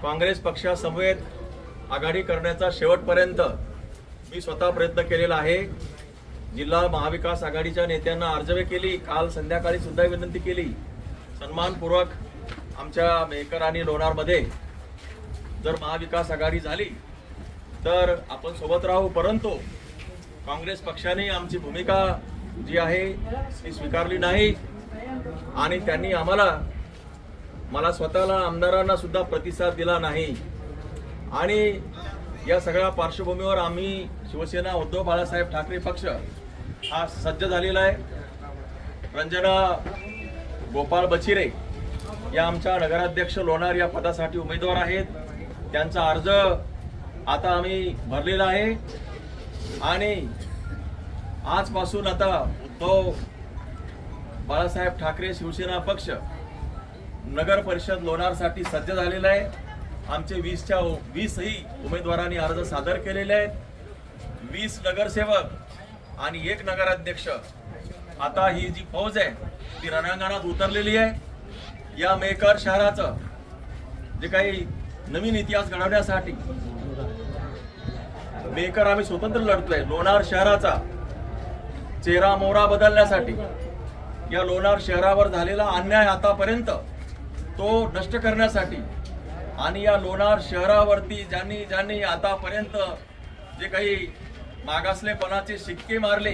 काँग्रेस पक्षासमवेत आघाडी करण्याचा शेवटपर्यंत मी स्वतः प्रयत्न केलेला आहे। जिल्हा महाविकास आघाडीच्या नेत्यांना अर्जवे केली, काल संध्याकाळी सुद्धा विनंती केली। सन्मानपूर्वक आमच्या मेहकर आणि लोणारमध्ये जर महाविकास आघाडी झाली तर आपण सोबत राहू, परंतु काँग्रेस पक्षाने आमची भूमिका जी आहे ती स्वीकारली नाही आणि त्यांनी मला स्वतःला आमदारांना सुद्धा प्रतिसाद दिला नाही। आणि या सगळ्या पार्श्वभूमीवर आम्ही शिवसेना उद्धव बाळासाहेब ठाकरे पक्ष हा सज्ज झालेला आहे। रंजना गोपाळ बचिरे या आमच्या नगराध्यक्ष लोणार या पदासाठी उमेदवार आहेत। त्यांचा अर्ज आता आम्ही भरलेला आहे आणि आजपासून आता उद्धव बाळासाहेब ठाकरे शिवसेना पक्ष नगर परिषद लोणारसाठी सज्ज झालेला आहे। आमचे 20 उमेदवारांनी अर्ज सादर केलेले आहेत। 20 नगरसेवक आणि 1 नगराध्यक्ष। आता ही जी फौज आहे ती रणांगणात उतरलेली आहे। या मेहकर शहराचं जे काही नवीन इतिहास घडवण्यासाठी मेहकर आम्ही स्वतंत्र लढतोय। लोणार शहराचा चेहरा मोहरा बदलण्यासाठी, या लोणार शहरावर झालेला अन्याय आतापर्यंत तो नष्ट करण्यासाठी आणि या लोणार शहरावरती ज्यांनी आतापर्यंत जे काही मागासलेपणाचे शिक्के मारले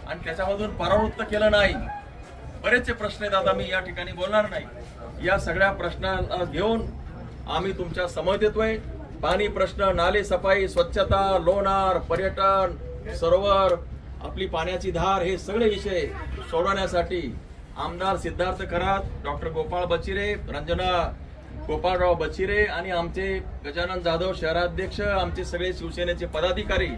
आणि त्याच्यामधून परावृत्त केलं नाही, बरेचसे प्रश्न आहेत। आता मी या ठिकाणी बोलणार नाही। या सगळ्या प्रश्नाला घेऊन आम्ही तुमच्या समोर येतोय। पाणी प्रश्न, नाले सफाई, स्वच्छता, लोणार, पर्यटन, सरोवर, आपली पाण्याची धार, हे सगळे विषय सोडवण्यासाठी आमदार सिद्धार्थ करात, डॉक्टर गोपाळ बचिरे, रंजना गोपाळराव बचिरे आणि आमचे गजानन जाधव शहराध्यक्ष, आमचे सगळे शिवसेनेचे पदाधिकारी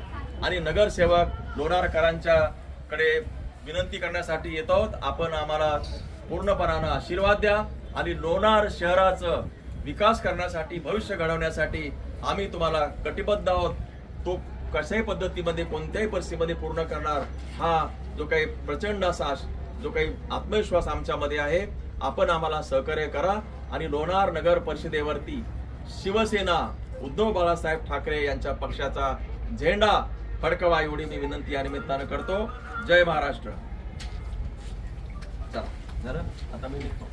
आणि नगरसेवक लोणारकरांच्याकडे विनंती करण्यासाठी येत आहोत। आपण आम्हाला पूर्णपणाने आशीर्वाद द्या आणि लोणार शहराचा विकास करण्यासाठी, भविष्य घडवण्यासाठी आम्ही तुम्हाला कटिबद्ध आहोत। तो कशाही पद्धतीमध्ये, कोणत्याही परिस्थितीमध्ये पूर्ण करणार, हा जो काही प्रचंड असा जो काही आत्मविश्वास आमच्यामध्ये आहे। आपण आम्हाला सहकार्य करा आणि लोणार नगर परिषदेवरती शिवसेना उद्धव बाळासाहेब ठाकरे यांच्या पक्षाचा झेंडा फडकवा, एवढी मी विनंती या निमित्तानं करतो। जय महाराष्ट्र। चला, आता मी निघतो।